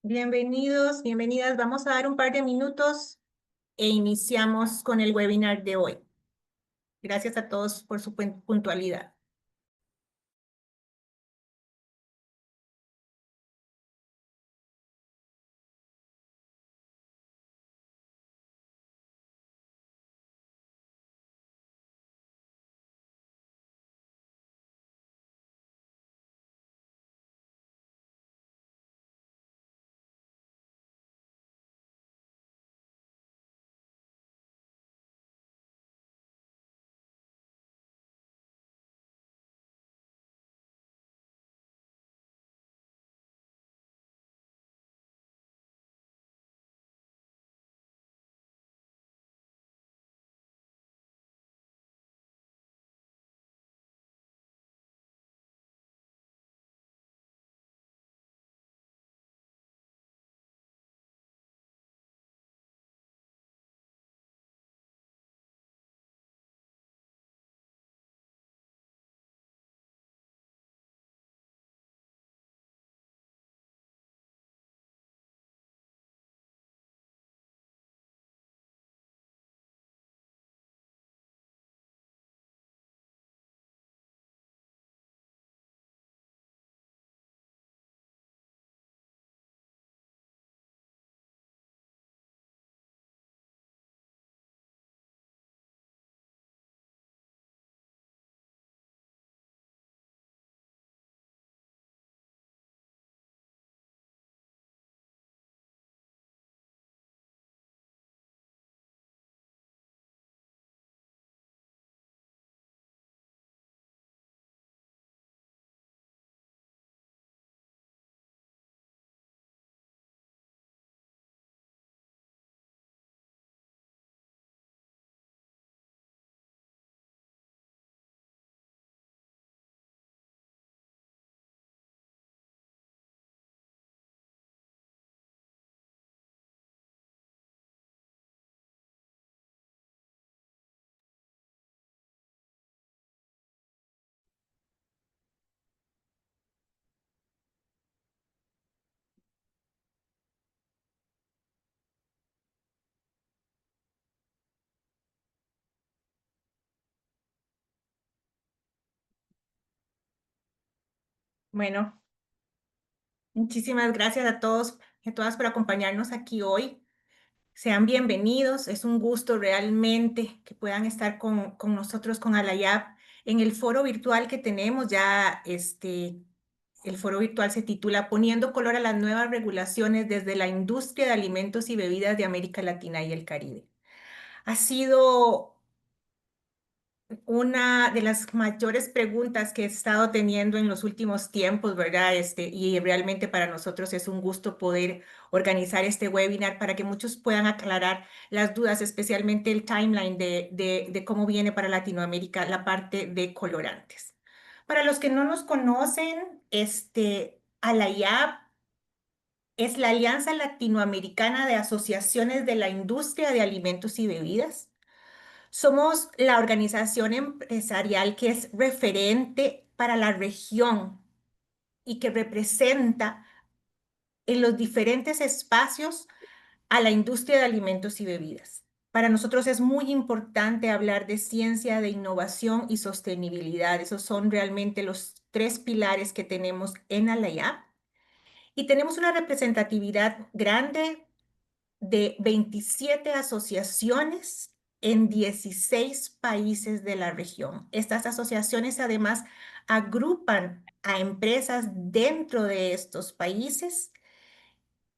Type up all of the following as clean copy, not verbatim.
Bienvenidos, bienvenidas. Vamos a dar un par de minutos e iniciamos con el webinar de hoy. Gracias a todos por su puntualidad. Bueno, muchísimas gracias a todos y a todas por acompañarnos aquí hoy. Sean bienvenidos. Es un gusto realmente que puedan estar con nosotros, con Alayab, en el foro virtual que tenemos ya. El foro virtual se titula Poniendo color a las nuevas regulaciones desde la industria de alimentos y bebidas de América Latina y el Caribe. Ha sido una de las mayores preguntas que he estado teniendo en los últimos tiempos, ¿verdad? Y realmente para nosotros es un gusto poder organizar este webinar para que muchos puedan aclarar las dudas, especialmente el timeline de cómo viene para Latinoamérica la parte de colorantes. Para los que no nos conocen, ALAYAP es la Alianza Latinoamericana de Asociaciones de la Industria de Alimentos y Bebidas. Somos la organización empresarial que es referente para la región y que representa en los diferentes espacios a la industria de alimentos y bebidas. Para nosotros es muy importante hablar de ciencia, de innovación y sostenibilidad. Esos son realmente los tres pilares que tenemos en Alayap. Y tenemos una representatividad grande de 27 asociaciones en 16 países de la región. Estas asociaciones además agrupan a empresas dentro de estos países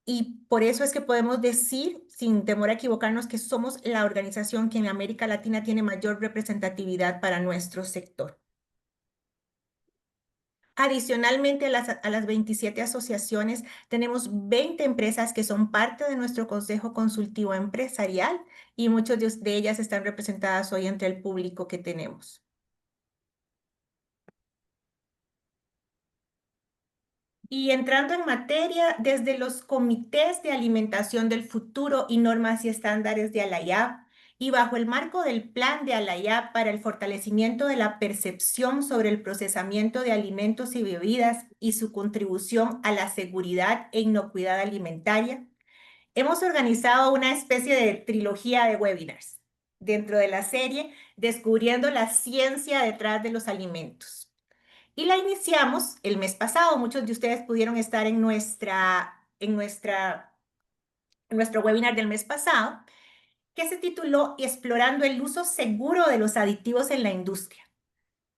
y por eso es que podemos decir, sin temor a equivocarnos, que somos la organización que en América Latina tiene mayor representatividad para nuestro sector. Adicionalmente a las 27 asociaciones, tenemos 20 empresas que son parte de nuestro Consejo Consultivo Empresarial y muchas de ellas están representadas hoy entre el público que tenemos. Y entrando en materia, desde los comités de alimentación del futuro y normas y estándares de ALAYAP, y bajo el marco del Plan de Alayá para el fortalecimiento de la percepción sobre el procesamiento de alimentos y bebidas y su contribución a la seguridad e inocuidad alimentaria, hemos organizado una especie de trilogía de webinars dentro de la serie Descubriendo la ciencia detrás de los alimentos. Y la iniciamos el mes pasado. Muchos de ustedes pudieron estar en nuestro webinar del mes pasado, que se tituló Explorando el uso seguro de los aditivos en la industria,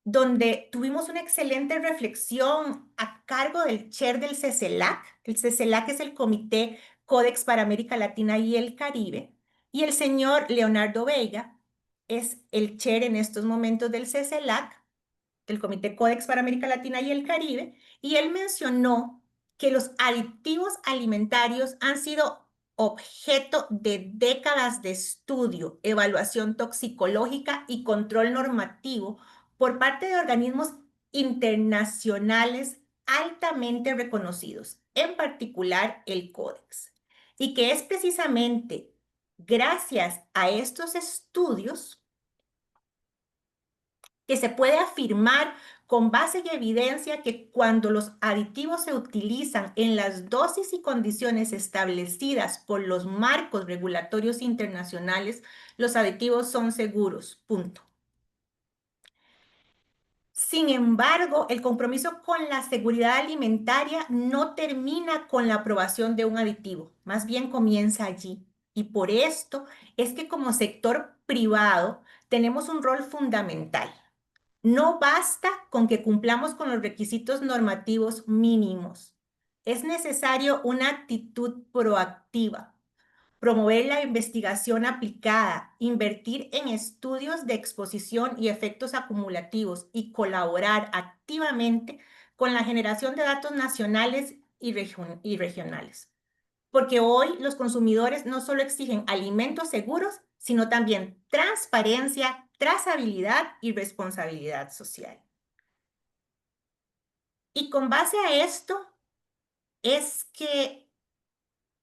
donde tuvimos una excelente reflexión a cargo del chair del CECELAC. El CECELAC es el Comité Códex para América Latina y el Caribe, y el señor Leonardo Veiga es el chair en estos momentos del CECELAC, del Comité Códex para América Latina y el Caribe, y él mencionó que los aditivos alimentarios han sido objeto de décadas de estudio, evaluación toxicológica y control normativo por parte de organismos internacionales altamente reconocidos, en particular el Códex, y que es precisamente gracias a estos estudios que se puede afirmar con base y evidencia que cuando los aditivos se utilizan en las dosis y condiciones establecidas por los marcos regulatorios internacionales, los aditivos son seguros. Punto. Sin embargo, el compromiso con la seguridad alimentaria no termina con la aprobación de un aditivo, más bien comienza allí. Y por esto es que como sector privado tenemos un rol fundamental. No basta con que cumplamos con los requisitos normativos mínimos. Es necesario una actitud proactiva, promover la investigación aplicada, invertir en estudios de exposición y efectos acumulativos y colaborar activamente con la generación de datos nacionales y regionales. Porque hoy los consumidores no solo exigen alimentos seguros, sino también transparencia, trazabilidad y responsabilidad social. Y con base a esto es que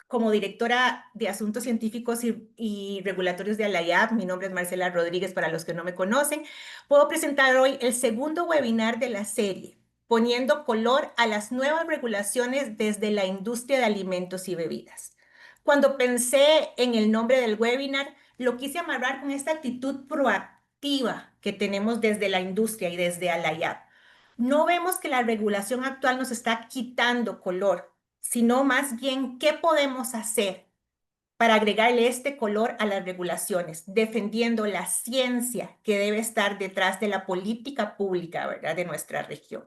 como directora de Asuntos Científicos y Regulatorios de ALAYAP, mi nombre es Marcela Rodríguez para los que no me conocen, puedo presentar hoy el segundo webinar de la serie, poniendo color a las nuevas regulaciones desde la industria de alimentos y bebidas. Cuando pensé en el nombre del webinar, lo quise amarrar con esta actitud proactiva que tenemos desde la industria y desde ALAYAP. No vemos que la regulación actual nos está quitando color, sino más bien qué podemos hacer para agregarle este color a las regulaciones, defendiendo la ciencia que debe estar detrás de la política pública, ¿verdad?, de nuestra región.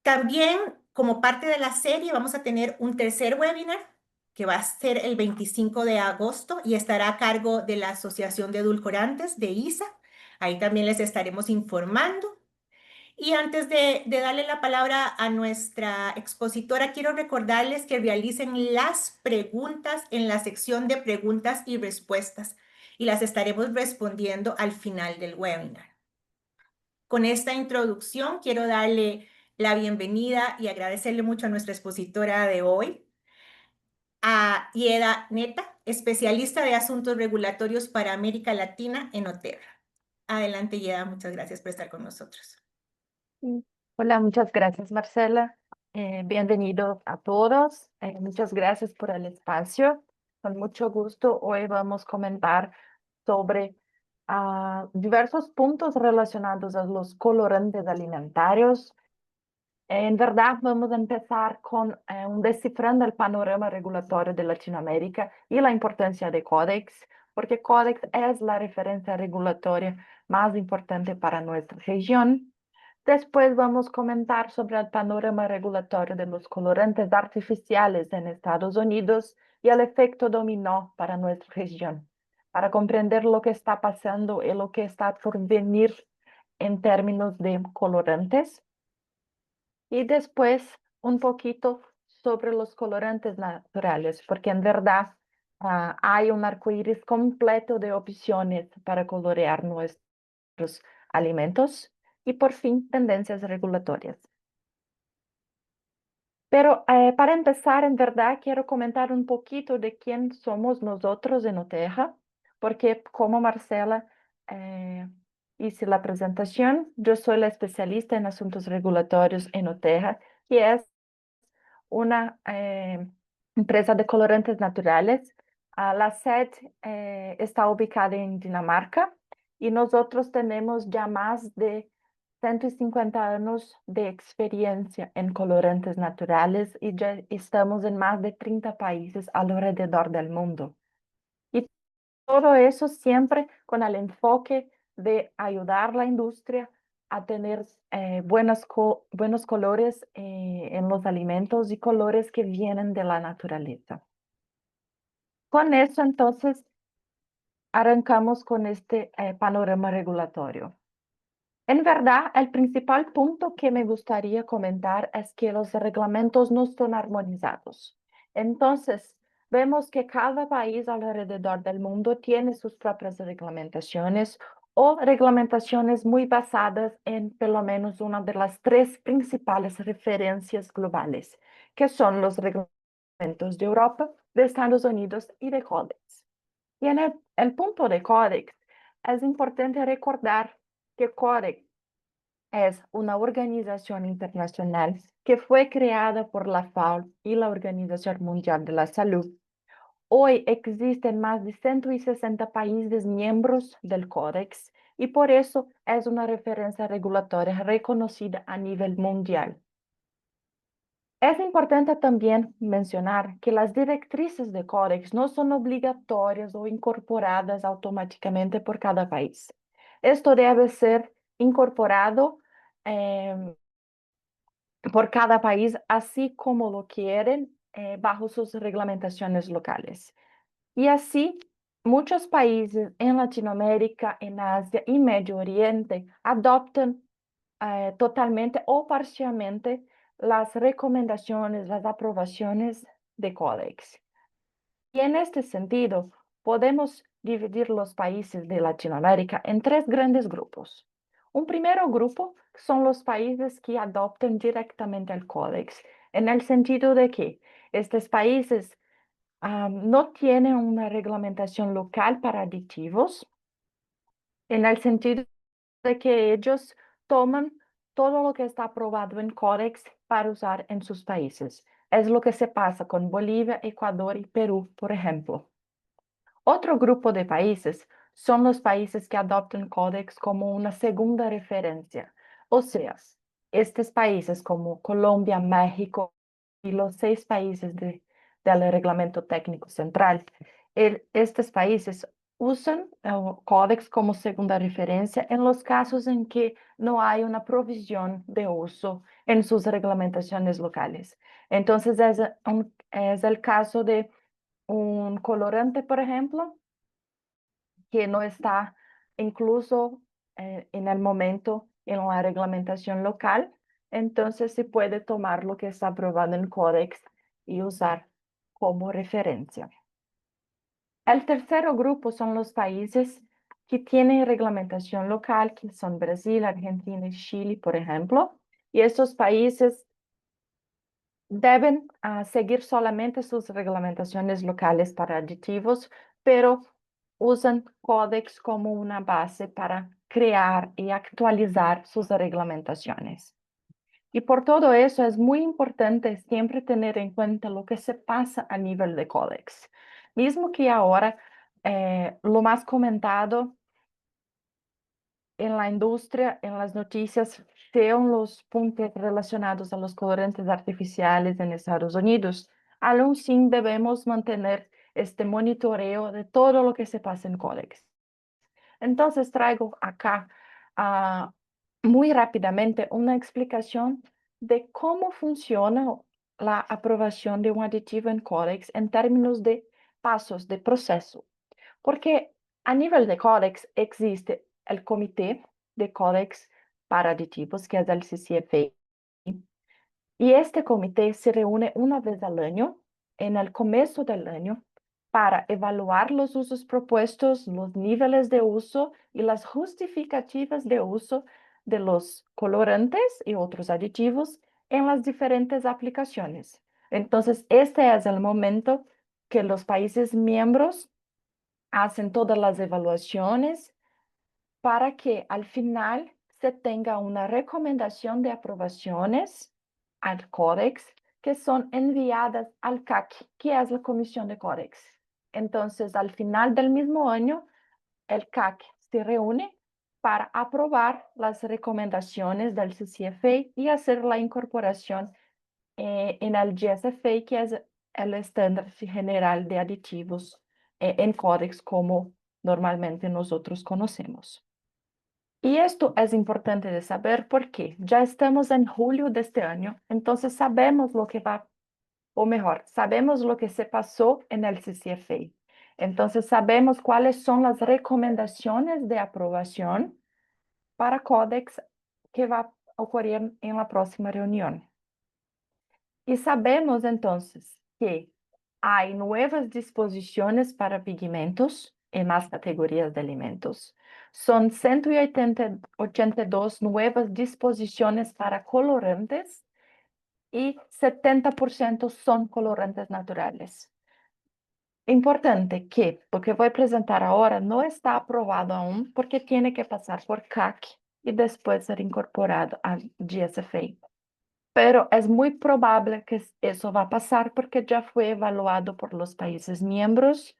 También, como parte de la serie, vamos a tener un tercer webinar que va a ser el 25 de agosto y estará a cargo de la Asociación de Edulcorantes de ISA. Ahí también les estaremos informando. Y antes de darle la palabra a nuestra expositora, quiero recordarles que realicen las preguntas en la sección de preguntas y respuestas y las estaremos respondiendo al final del webinar. Con esta introducción, quiero darle la bienvenida y agradecerle mucho a nuestra expositora de hoy, a Ieda Neta, especialista de asuntos regulatorios para América Latina en Oterra. Adelante, Ieda, muchas gracias por estar con nosotros. Mm. Hola, muchas gracias, Marcela. Bienvenidos a todos. Muchas gracias por el espacio. Con mucho gusto, hoy vamos a comentar sobre diversos puntos relacionados a los colorantes alimentarios. En verdad, vamos a empezar con un descifrando el panorama regulatorio de Latinoamérica y la importancia de Codex, porque Codex es la referencia regulatoria más importante para nuestra región. Después vamos a comentar sobre el panorama regulatorio de los colorantes artificiales en Estados Unidos y el efecto dominó para nuestra región, para comprender lo que está pasando y lo que está por venir en términos de colorantes. Y después un poquito sobre los colorantes naturales, porque en verdad hay un arcoíris completo de opciones para colorear nuestros alimentos. Y por fin, tendencias regulatorias. Pero para empezar, en verdad, quiero comentar un poquito de quién somos nosotros en Oteja, porque como Marcela hice la presentación, yo soy la especialista en asuntos regulatorios en Oteja, que es una empresa de colorantes naturales. La sede está ubicada en Dinamarca y nosotros tenemos ya más de 150 años de experiencia en colorantes naturales y ya estamos en más de 30 países alrededor del mundo. Y todo eso siempre con el enfoque de ayudar a la industria a tener buenos colores en los alimentos y colores que vienen de la naturaleza. Con eso, entonces, arrancamos con este panorama regulatorio. En verdad, el principal punto que me gustaría comentar es que los reglamentos no son armonizados. Entonces, vemos que cada país alrededor del mundo tiene sus propias reglamentaciones o reglamentaciones muy basadas en pelo menos una de las tres principales referencias globales, que son los reglamentos de Europa, de Estados Unidos y de Codex. Y en el punto de Codex, es importante recordar que Codex es una organización internacional que fue creada por la FAO y la Organización Mundial de la Salud. Hoy existen más de 160 países miembros del Codex y por eso es una referencia regulatoria reconocida a nivel mundial. Es importante también mencionar que las directrices de Codex no son obligatorias o incorporadas automáticamente por cada país. Esto debe ser incorporado em, por cada país, así como lo quieren, bajo sus reglamentaciones locales. Y así, muchos países en Latinoamérica, en Asia y Medio Oriente adoptan totalmente o parcialmente las recomendaciones, las aprobaciones de Codex. Y en este sentido, podemos dividir los países de Latinoamérica en tres grandes grupos. Un primer grupo son los países que adoptan directamente el Codex, en el sentido de que estos países no tienen una reglamentación local para aditivos, en el sentido de que ellos toman todo lo que está aprobado en Codex para usar en sus países. Es lo que se pasa con Bolivia, Ecuador y Perú, por ejemplo. Otro grupo de países son los países que adoptan Codex como una segunda referencia. O sea, estos países como Colombia, México y los 6 países del Reglamento Técnico Central, estos países usan Codex como segunda referencia en los casos en que no hay una provisión de uso en sus reglamentaciones locales. Entonces, es el caso de un colorante, por ejemplo, que no está incluso en el momento en la reglamentación local, entonces se puede tomar lo que está aprobado en Codex y usar como referencia. El tercer grupo son los países que tienen reglamentación local, que son Brasil, Argentina y Chile, por ejemplo, y estos países deben seguir solamente sus reglamentaciones locales para aditivos, pero usan Codex como una base para crear y actualizar sus reglamentaciones. Y por todo eso es muy importante siempre tener en cuenta lo que se pasa a nivel de Codex. Mismo que ahora lo más comentado en la industria, en las noticias, sean los puntos relacionados a los colorantes artificiales en Estados Unidos. Aún sin debemos mantener este monitoreo de todo lo que se pasa en Codex. Entonces traigo acá muy rápidamente una explicación de cómo funciona la aprobación de un aditivo en Codex en términos de pasos de proceso. Porque a nivel de Codex existe el Comité de Codex para Aditivos, que es el CCFA, y este comité se reúne una vez al año, en el comienzo del año, para evaluar los usos propuestos, los niveles de uso y las justificativas de uso de los colorantes y otros aditivos en las diferentes aplicaciones. Entonces, este es el momento que los países miembros hacen todas las evaluaciones para que al final se tenga una recomendación de aprobaciones al Codex que son enviadas al CAC, que es la Comisión de Codex. Entonces, al final del mismo año, el CAC se reúne para aprobar las recomendaciones del CCFA y hacer la incorporación en el GSFA, que es el estándar general de aditivos en Codex como normalmente nosotros conocemos. Y esto es importante de saber porque ya estamos en julio de este año, entonces sabemos lo que va, o mejor, sabemos lo que se pasó en el CCFA. Entonces sabemos cuáles son las recomendaciones de aprobación para Codex que va a ocurrir en la próxima reunión. Y sabemos entonces que hay nuevas disposiciones para pigmentos en las categorías de alimentos. Son 182 nuevas disposiciones para colorantes y 70% son colorantes naturales. Importante que lo que voy a presentar ahora no está aprobado aún porque tiene que pasar por CAC y después ser incorporado al GSFA. Pero es muy probable que eso va a pasar porque ya fue evaluado por los países miembros.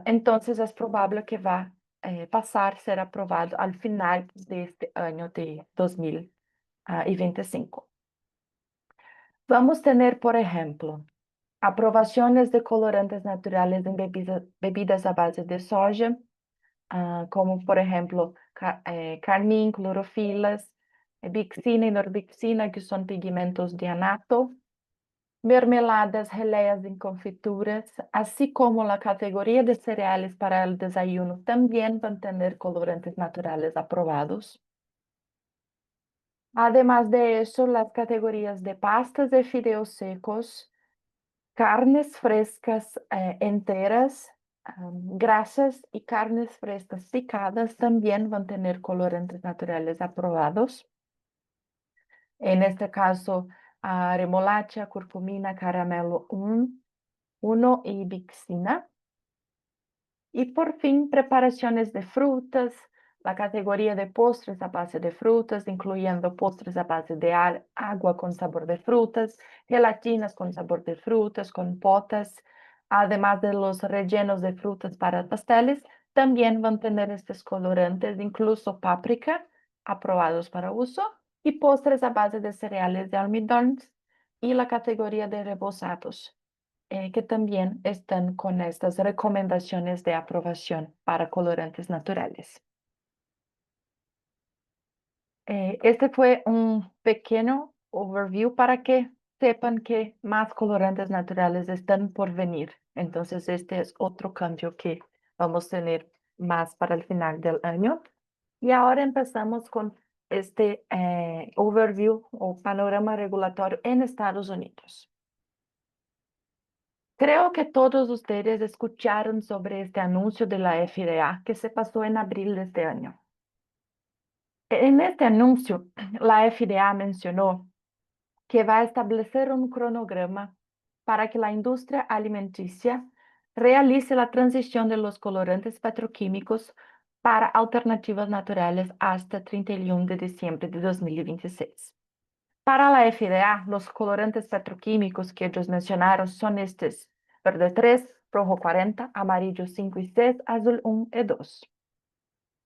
Entonces es probable que va a pasar, ser aprobado al final de este año de 2025. Vamos a tener, por ejemplo, aprobaciones de colorantes naturales en bebidas a base de soja, como por ejemplo carmín, clorofilas, bixina y norbixina, que son pigmentos de anato, mermeladas, geleias en confituras, así como la categoría de cereales para el desayuno también van a tener colorantes naturales aprobados. Además de eso, las categorías de pastas de fideos secos, carnes frescas enteras, grasas y carnes frescas picadas también van a tener colorantes naturales aprobados. En este caso, remolacha, curcumina, caramelo 1 y bixina. Y por fin, preparaciones de frutas, la categoría de postres a base de frutas, incluyendo postres a base de agua con sabor de frutas, gelatinas con sabor de frutas, compotas, además de los rellenos de frutas para pasteles, también van a tener estos colorantes, incluso páprica, aprobados para uso, y postres a base de cereales de almidón y la categoría de rebozados que también están con estas recomendaciones de aprobación para colorantes naturales. Este fue un pequeño overview para que sepan que más colorantes naturales están por venir. Entonces, este es otro cambio que vamos a tener más para el final del año. Y ahora empezamos con este overview o panorama regulatorio en Estados Unidos. Creo que todos ustedes escucharon sobre este anuncio de la FDA que se pasó en abril de este año. En este anuncio, la FDA mencionó que va a establecer un cronograma para que la industria alimenticia realice la transición de los colorantes petroquímicos para alternativas naturales hasta 31 de diciembre de 2026. Para la FDA, los colorantes petroquímicos que ellos mencionaron son estos: verde 3, rojo 40, amarillo 5 y 6, azul 1 y 2.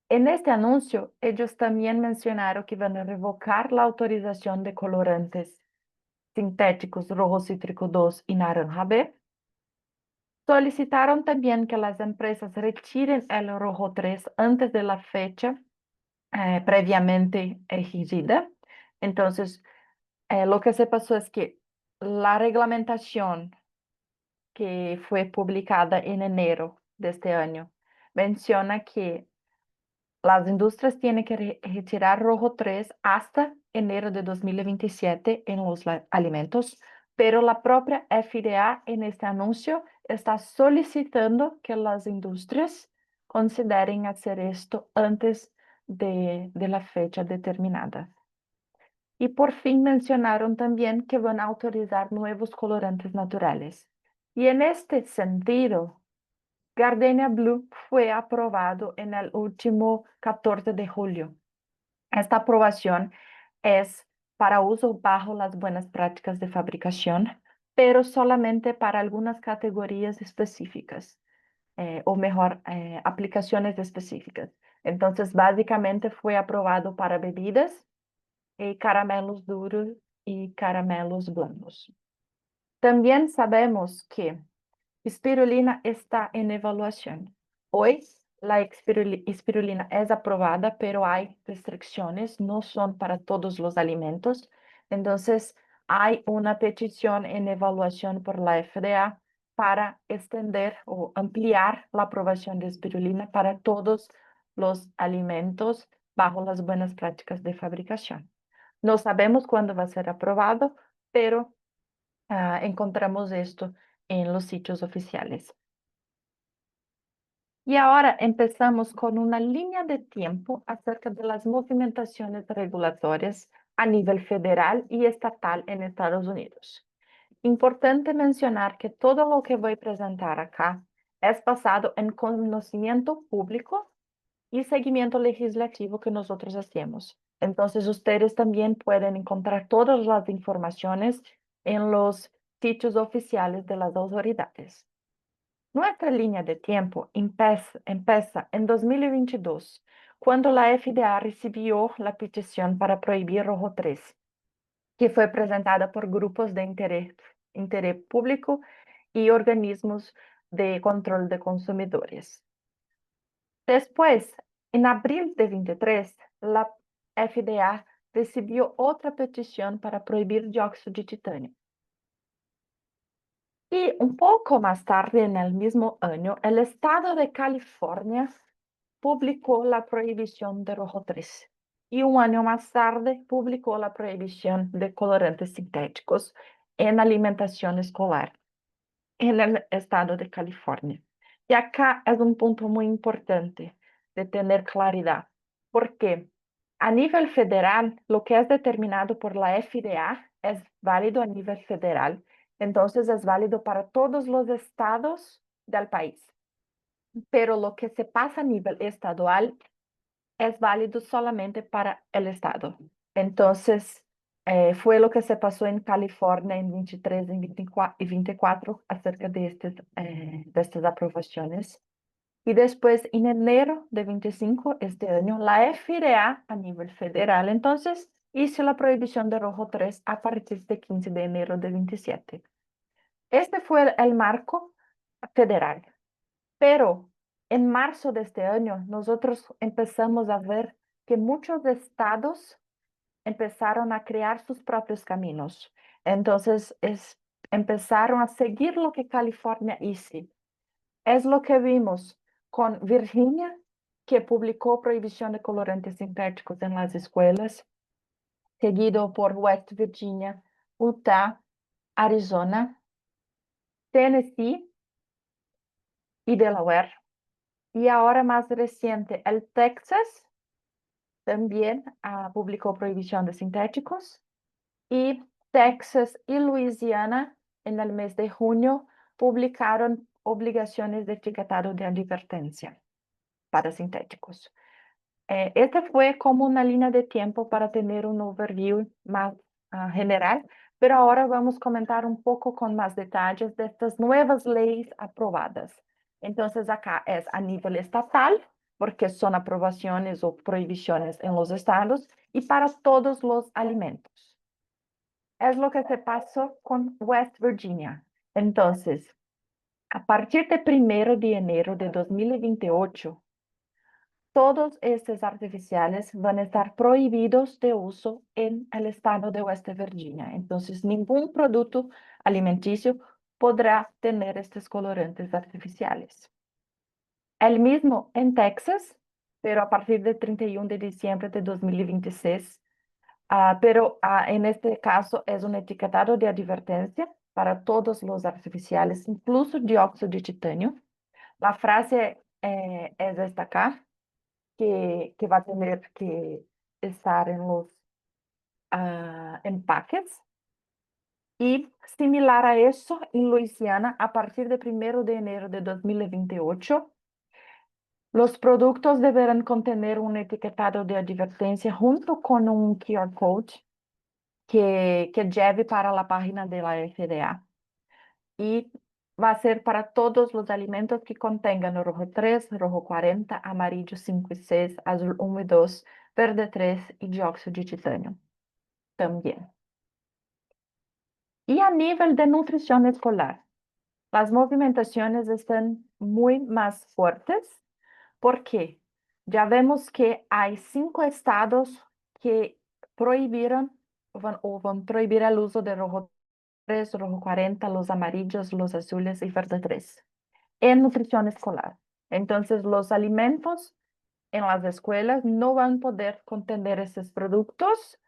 En este anuncio, ellos también mencionaron que van a revocar la autorización de colorantes sintéticos rojo cítrico 2 y naranja B. Solicitaron también que las empresas retiren el rojo 3 antes de la fecha previamente exigida. Entonces, lo que se pasó es que la reglamentación que fue publicada en enero de este año menciona que las industrias tienen que retirar rojo 3 hasta enero de 2027 en los alimentos, pero la propia FDA en este anuncio está solicitando que las industrias consideren hacer esto antes de la fecha determinada. Y por fin mencionaron también que van a autorizar nuevos colorantes naturales. Y en este sentido, Gardenia Blue fue aprobado en el último 14 de julio. Esta aprobación es para uso bajo las buenas prácticas de fabricación, pero solamente para algunas categorías específicas, o mejor, aplicaciones específicas. Entonces, básicamente fue aprobado para bebidas, caramelos duros y caramelos blandos. También sabemos que espirulina está en evaluación. Hoy la espirulina es aprobada, pero hay restricciones, no son para todos los alimentos. Entonces, hay una petición en evaluación por la FDA para extender o ampliar la aprobación de espirulina para todos los alimentos bajo las buenas prácticas de fabricación. No sabemos cuándo va a ser aprobado, pero encontramos esto en los sitios oficiales. Y ahora empezamos con una línea de tiempo acerca de las movimentaciones regulatorias a nivel federal y estatal en Estados Unidos. Importante mencionar que todo lo que voy a presentar acá es basado en conocimiento público y seguimiento legislativo que nosotros hacemos. Entonces, ustedes también pueden encontrar todas las informaciones en los sitios oficiales de las autoridades. Nuestra línea de tiempo empieza en 2022, cuando la FDA recibió la petición para prohibir rojo 3, que fue presentada por grupos de interés público y organismos de control de consumidores. Después, en abril de 23, la FDA recibió otra petición para prohibir dióxido de titanio. Y un poco más tarde, en el mismo año, el estado de California publicó la prohibición de rojo 3. Y un año más tarde publicó la prohibición de colorantes sintéticos en alimentación escolar en el estado de California. Y acá es un punto muy importante de tener claridad, porque a nivel federal, lo que es determinado por la FDA es válido a nivel federal, entonces es válido para todos los estados del país, pero lo que se pasa a nivel estadual es válido solamente para el estado. Entonces, fue lo que se pasó en California en 23 y 24 acerca de estas aprobaciones. Y después, en enero de 25, este año, la FDA a nivel federal, entonces, hizo la prohibición de rojo 3 a partir de 15 de enero de 27. Este fue el marco federal. Pero en marzo de este año, nosotros empezamos a ver que muchos estados empezaron a crear sus propios caminos. Entonces, empezaron a seguir lo que California hizo. Es lo que vimos con Virginia, que publicó prohibición de colorantes sintéticos en las escuelas, seguido por West Virginia, Utah, Arizona, Tennessee y Delaware. Y ahora más reciente, el Texas también publicó prohibición de sintéticos y Texas y Luisiana en el mes de junio publicaron obligaciones de etiquetado de advertencia para sintéticos. Esta fue como una línea de tiempo para tener un overview más general, pero ahora vamos a comentar un poco con más detalles de estas nuevas leyes aprobadas. Entonces acá es a nivel estatal, porque son aprobaciones o prohibiciones en los estados y para todos los alimentos. Es lo que se pasó con West Virginia. Entonces, a partir de 1 de enero de 2028, todos estos artificiales van a estar prohibidos de uso en el estado de West Virginia. Entonces, ningún producto alimenticio podrá tener estos colorantes artificiales. El mismo en Texas, pero a partir del 31 de diciembre de 2026. Pero en este caso es un etiquetado de advertencia para todos los artificiales, incluso dióxido de titanio. La frase es esta acá, que va a tener que estar empaques. Y similar a eso, en Luisiana, a partir de 1 de enero de 2028, los productos deberán contener un etiquetado de advertencia junto con un QR code que lleve para la página de la FDA. Y va a ser para todos los alimentos que contengan rojo 3, rojo 40, amarillo 5 y 6, azul 1 y 2, verde 3 y dióxido de titanio también. Y a nivel de nutrición escolar, las movimentaciones están muy más fuertes porque ya vemos que hay 5 estados que prohibieron o van a prohibir el uso de rojo 3, rojo 40, los amarillos, los azules y verde 3 en nutrición escolar. Entonces, los alimentos en las escuelas no van a poder contener estos productos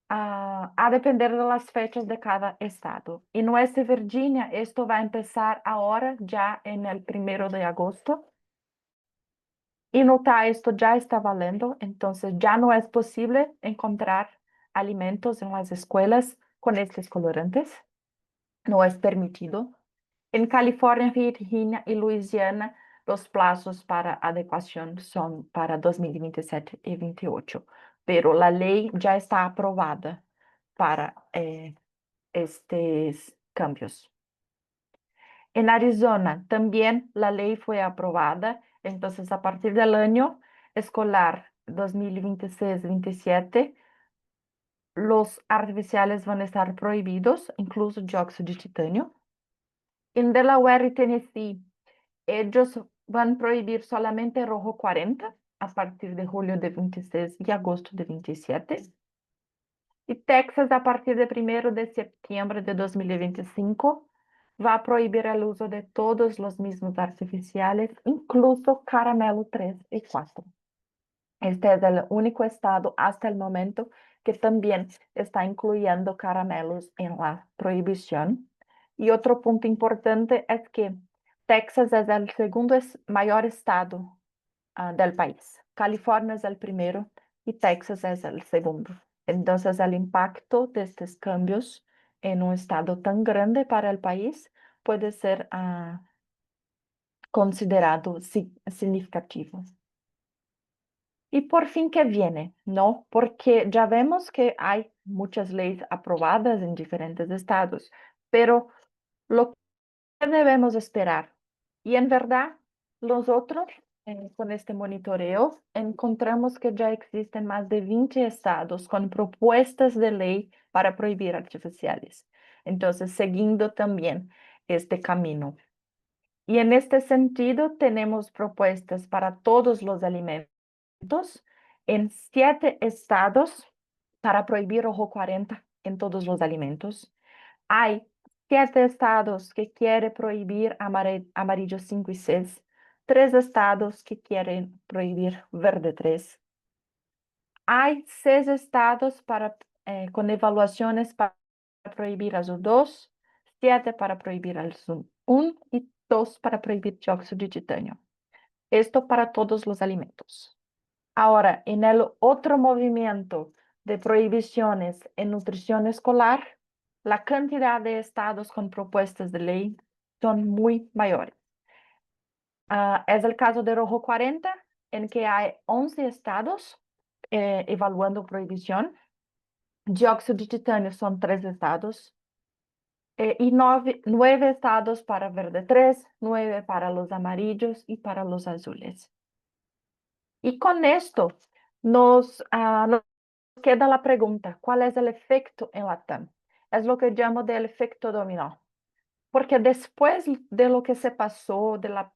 a depender de las fechas de cada estado. En West Virginia, esto va a empezar ahora, ya en el 1 de agosto. En Utah esto ya está valiendo, entonces ya no es posible encontrar alimentos en las escuelas con estos colorantes. No es permitido. En California, Virginia y Luisiana, los plazos para adecuación son para 2027 y 2028, pero la ley ya está aprobada para estos cambios. En Arizona también la ley fue aprobada, entonces a partir del año escolar 2026-27, los artificiales van a estar prohibidos, incluso dióxido de titanio. En Delaware y Tennessee, ellos van a prohibir solamente rojo 40 a partir de julio de 26 y agosto de 27. Y Texas, a partir de 1 de septiembre de 2025, va a prohibir el uso de todos los mismos artificiales, incluso caramelo 3 y 4. Este es el único estado hasta el momento que también está incluyendo caramelos en la prohibición. Y otro punto importante es que Texas es el segundo mayor estado del país. California es el primero y Texas es el segundo. Entonces, el impacto de estos cambios en un estado tan grande para el país puede ser considerado significativo. Y por fin, ¿qué viene? ¿No? Porque ya vemos que hay muchas leyes aprobadas en diferentes estados, pero lo que debemos esperar. Y en verdad, nosotros con este monitoreo encontramos que ya existen más de 20 estados con propuestas de ley para prohibir artificiales. Entonces, siguiendo también este camino. Y en este sentido, tenemos propuestas para todos los alimentos en 7 estados para prohibir rojo 40 en todos los alimentos. Hay 7 estados que quieren prohibir amarillo 5 y 6, 3 estados que quieren prohibir verde 3. Hay 6 estados con evaluaciones para prohibir azul 2, 7 para prohibir azul 1 y 2 para prohibir dióxido de titanio. Esto para todos los alimentos. Ahora, en el otro movimiento de prohibiciones en nutrición escolar, la cantidad de estados con propuestas de ley son muy mayores. Es el caso de Rojo 40, en que hay 11 estados evaluando prohibición. Dióxido de titanio son 3 estados. Y 9 estados para verde 3, 9 para los amarillos y para los azules. Y con esto nos queda la pregunta, ¿cuál es el efecto en LATAM? Es lo que llamo del efecto dominó. Porque después de lo que se pasó, de la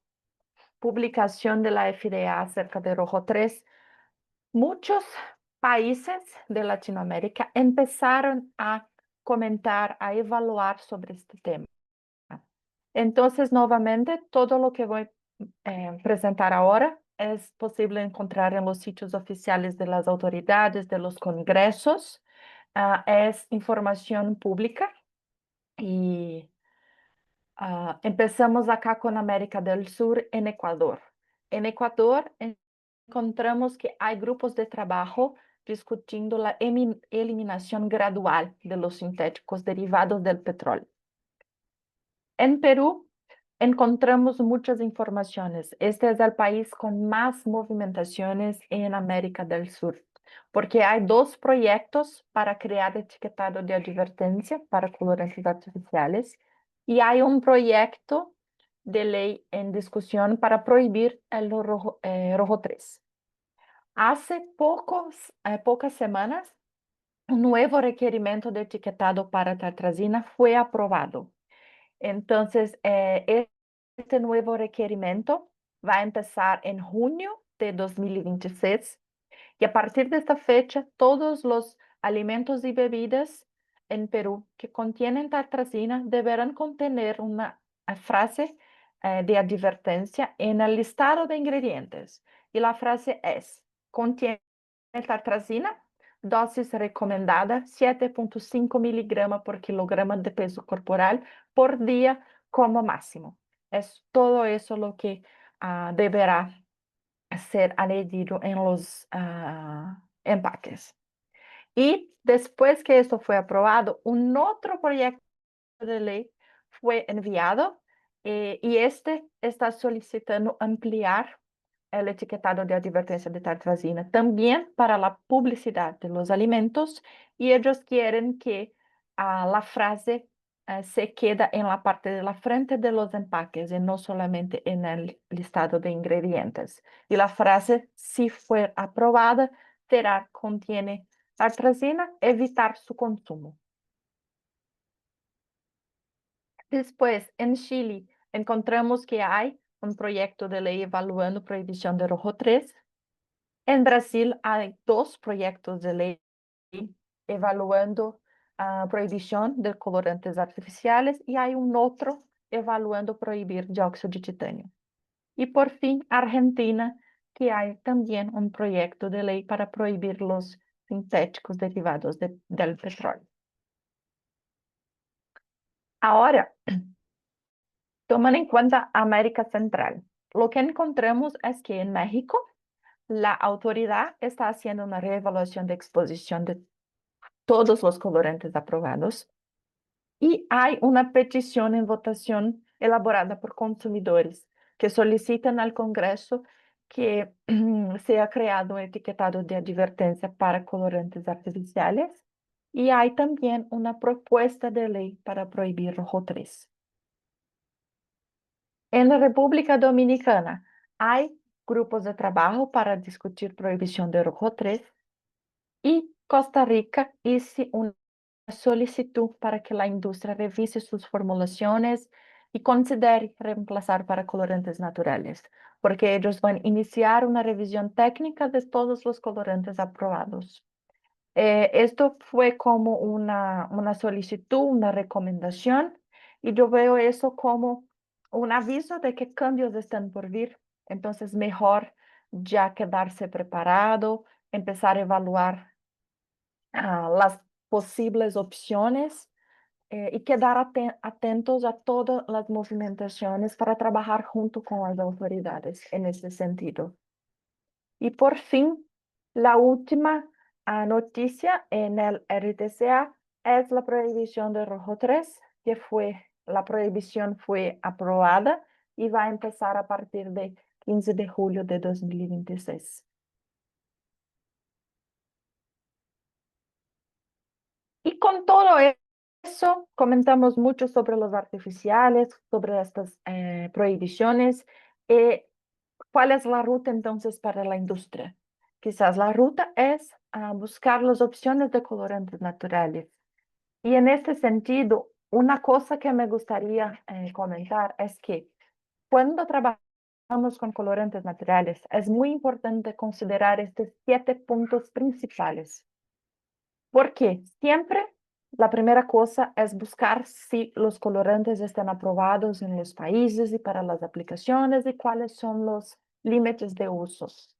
publicación de la FDA acerca de Rojo 3, muchos países de Latinoamérica empezaron a comentar, a evaluar sobre este tema. Entonces, nuevamente, todo lo que voy a presentar ahora es posible encontrar en los sitios oficiales de las autoridades, de los congresos. Es información pública y empezamos acá con América del Sur, en Ecuador. En Ecuador encontramos que hay grupos de trabajo discutindo la eliminación gradual de los sintéticos derivados del petróleo. En Perú encontramos muchas informaciones. Este es el país con más movimentaciones en América del Sur, porque hay dos proyectos para crear etiquetado de advertencia para colorantes artificiales y hay un proyecto de ley en discusión para prohibir el rojo 3. Hace pocas semanas, un nuevo requerimiento de etiquetado para tartrazina fue aprobado. Entonces, este nuevo requerimiento va a empezar en junio de 2026 y a partir de esta fecha, todos los alimentos y bebidas en Perú que contienen tartrazina deberán contener una frase de advertencia en el listado de ingredientes. Y la frase es, contiene tartrazina, dosis recomendada 7,5 miligramos por kilogramo de peso corporal por día como máximo. Es todo eso lo que deberá ser añadido en los empaques. Y después que esto fue aprobado, un otro proyecto de ley fue enviado y este está solicitando ampliar el etiquetado de advertencia de tartrazina también para la publicidad de los alimentos y ellos quieren que la frase se queda en la parte de la frente de los empaques y no solamente en el listado de ingredientes. Y la frase, si fue aprobada, será contiene tartrazina, evitar su consumo. Después, en Chile, encontramos que hay un proyecto de ley evaluando prohibición de rojo 3. En Brasil hay dos proyectos de ley evaluando prohibición de colorantes artificiales y hay un otro evaluando prohibir dióxido de titanio. Y por fin, Argentina, que hay también un proyecto de ley para prohibir los sintéticos derivados del petróleo. Ahora, tomando en cuenta América Central, lo que encontramos es que en México la autoridad está haciendo una reevaluación de exposición de todos los colorantes aprobados y hay una petición en votación elaborada por consumidores que solicitan al Congreso que sea creado un etiquetado de advertencia para colorantes artificiales y hay también una propuesta de ley para prohibir rojo 3. En la República Dominicana hay grupos de trabajo para discutir prohibición de rojo 3 y Costa Rica hizo una solicitud para que la industria revise sus formulaciones y considere reemplazar para colorantes naturales, porque ellos van a iniciar una revisión técnica de todos los colorantes aprobados. Esto fue como una solicitud, una recomendación, y yo veo eso como un aviso de que cambios están por vir. Entonces, mejor ya quedarse preparado, empezar a evaluar las posibles opciones y quedar atentos a todas las movimentaciones para trabajar junto con las autoridades en ese sentido. Y por fin, la última noticia en el RTCA es la prohibición de rojo 3, la prohibición fue aprobada y va a empezar a partir de 15 de julio de 2026. Y con todo eso, comentamos mucho sobre los artificiales, sobre estas prohibiciones. ¿Cuál es la ruta entonces para la industria? Quizás la ruta es buscar las opciones de colorantes naturales. Y en este sentido, una cosa que me gustaría comentar es que cuando trabajamos con colorantes naturales, es muy importante considerar estos 7 puntos principales. Porque siempre la primera cosa es buscar si los colorantes están aprobados en los países y para las aplicaciones y cuáles son los límites de usos.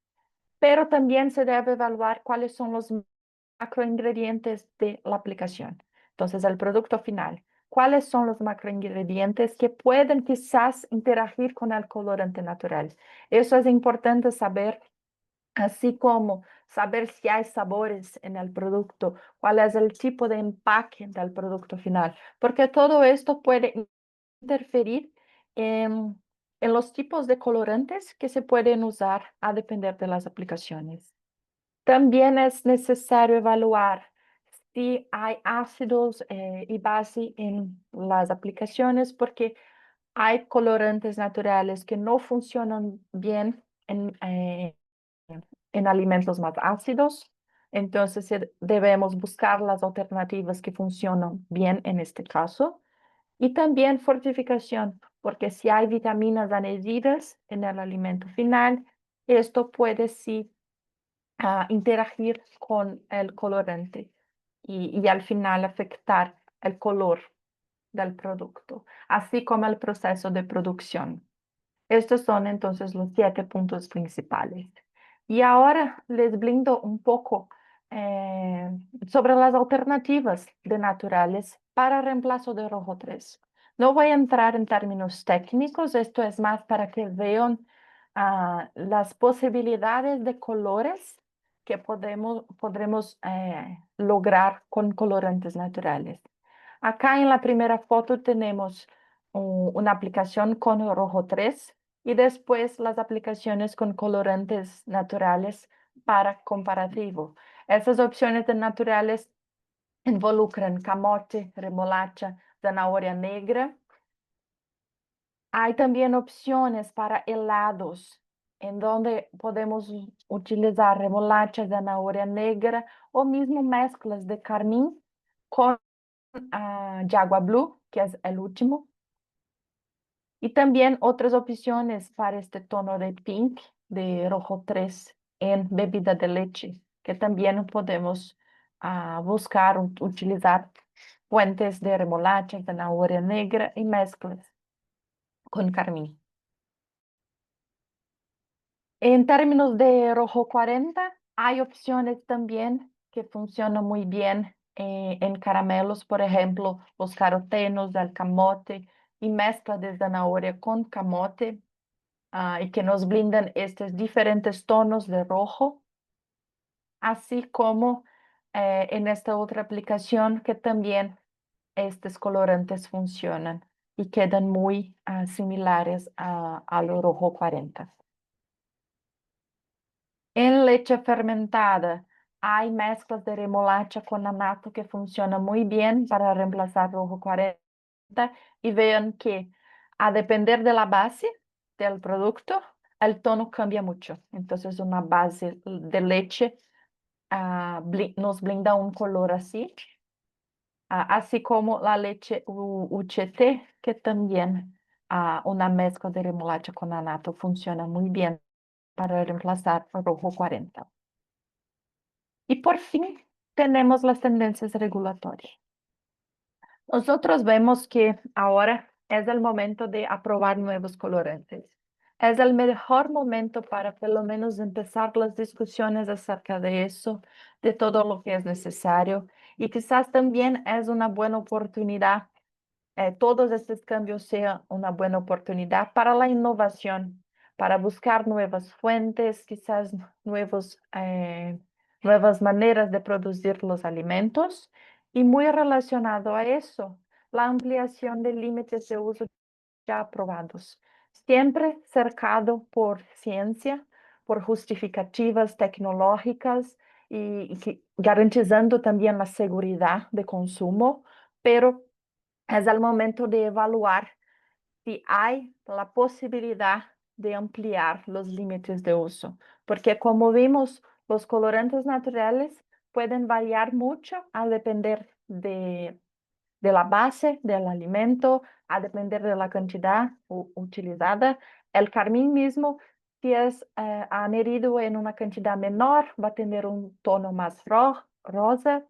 Pero también se debe evaluar cuáles son los macroingredientes de la aplicación. Entonces, el producto final. ¿Cuáles son los macroingredientes que pueden quizás interagir con el colorante natural? Eso es importante saber así como saber si hay sabores en el producto, cuál es el tipo de empaque del producto final, porque todo esto puede interferir en los tipos de colorantes que se pueden usar a depender de las aplicaciones. También es necesario evaluar si hay ácidos y base en las aplicaciones, porque hay colorantes naturales que no funcionan bien en alimentos más ácidos. Entonces debemos buscar las alternativas que funcionan bien en este caso. Y también fortificación, porque si hay vitaminas añadidas en el alimento final, esto puede sí interagir con el colorante y al final afectar el color del producto, así como el proceso de producción. Estos son entonces los 7 puntos principales. Y ahora les brindo un poco eh, sobre las alternativas de naturales para reemplazo de rojo 3. No voy a entrar en términos técnicos, esto es más para que vean las posibilidades de colores que podremos lograr con colorantes naturales. Acá en la primera foto tenemos una aplicación con rojo 3 y después las aplicaciones con colorantes naturales para comparativo. Estas opciones de naturales involucran camote, remolacha, zanahoria negra. Hay también opciones para helados, en donde podemos utilizar remolacha, zanahoria negra o mismo mezclas de carmín con Jagua Blue, que es el último. Y también otras opciones para este tono de pink, de rojo 3 en bebida de leche, que también podemos buscar, utilizar fuentes de remolacha, zanahoria negra y mezclas con carmín. En términos de rojo 40, hay opciones también que funcionan muy bien en caramelos, por ejemplo, los carotenos del camote y mezcla de zanahoria con camote, y que nos brindan estos diferentes tonos de rojo, así como en esta otra aplicación que también estos colorantes funcionan y quedan muy similares al rojo 40. En leche fermentada hay mezclas de remolacha con anato que funcionan muy bien para reemplazar rojo 40 y vean que a depender de la base del producto, el tono cambia mucho. Entonces una base de leche nos brinda un color así, así como la leche UHT, que también una mezcla de remolacha con anato funciona muy bien para reemplazar el rojo 40. Y por fin tenemos las tendencias regulatorias. Nosotros vemos que ahora es el momento de aprobar nuevos colorantes. Es el mejor momento para por lo menos empezar las discusiones acerca de eso, de todo lo que es necesario. Y quizás también es una buena oportunidad, todos estos cambios sean una buena oportunidad para la innovación, para buscar nuevas fuentes, quizás nuevas maneras de producir los alimentos. Y muy relacionado a eso, la ampliación de límites de uso ya aprobados, siempre cercado por ciencia, por justificativas tecnológicas y garantizando también la seguridad de consumo, pero es el momento de evaluar si hay la posibilidad de ampliar los límites de uso, porque como vimos, los colorantes naturales pueden variar mucho a depender de la base del alimento, a depender de la cantidad utilizada. El carmín mismo, si es añadido en una cantidad menor, va a tener un tono más rosa.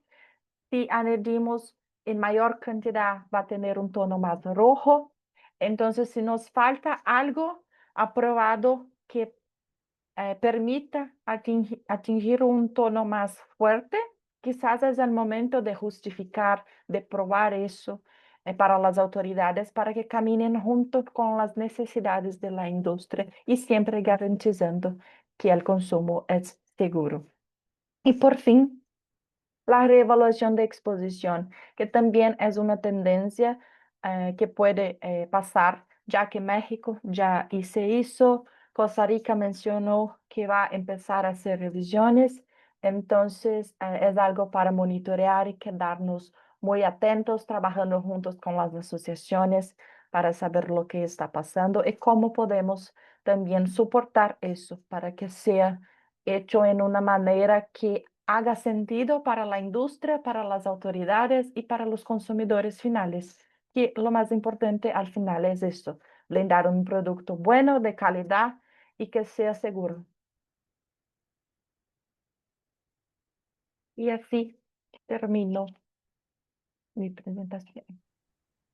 Si añadimos en mayor cantidad, va a tener un tono más rojo. Entonces, si nos falta algo aprobado que permita atingir un tono más fuerte, quizás es el momento de justificar, de probar eso para las autoridades, para que caminen junto con las necesidades de la industria y siempre garantizando que el consumo es seguro. Y por fin, la reevaluación de exposición, que también es una tendencia que puede pasar, ya que México ya se hizo, Costa Rica mencionó que va a empezar a hacer revisiones, entonces es algo para monitorear y quedarnos muy atentos, trabajando juntos con las asociaciones para saber lo que está pasando y cómo podemos también soportar eso para que sea hecho en una manera que haga sentido para la industria, para las autoridades y para los consumidores finales, que lo más importante al final es esto, brindar un producto bueno, de calidad y que sea seguro. Y así termino mi presentación.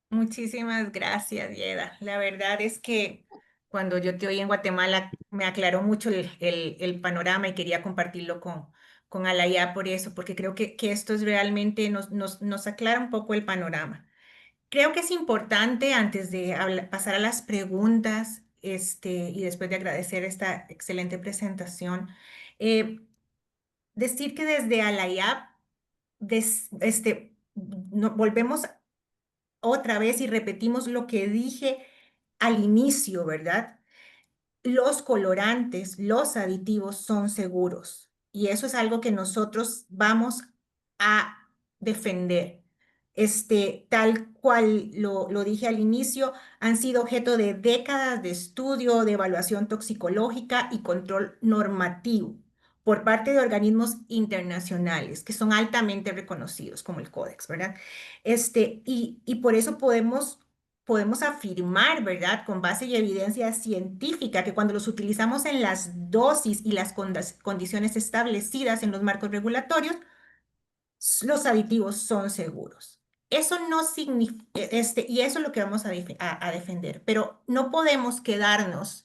Muchísimas gracias, Yeda. La verdad es que cuando yo te oí en Guatemala me aclaró mucho el panorama y quería compartirlo con Alaya por eso, porque creo que esto es realmente nos aclara un poco el panorama. Creo que es importante antes de pasar a las preguntas, y después de agradecer esta excelente presentación, eh, decir que desde Alaya volvemos otra vez y repetimos lo que dije al inicio, ¿verdad? Los colorantes, los aditivos son seguros y eso es algo que nosotros vamos a defender. Tal cual lo dije al inicio, han sido objeto de décadas de estudio, de evaluación toxicológica y control normativo por parte de organismos internacionales que son altamente reconocidos como el Códex, ¿verdad? Y por eso podemos afirmar, ¿verdad?, con base y evidencia científica, que cuando los utilizamos en las dosis y las condiciones establecidas en los marcos regulatorios, los aditivos son seguros. Eso no significa, y eso es lo que vamos a defender, pero no podemos quedarnos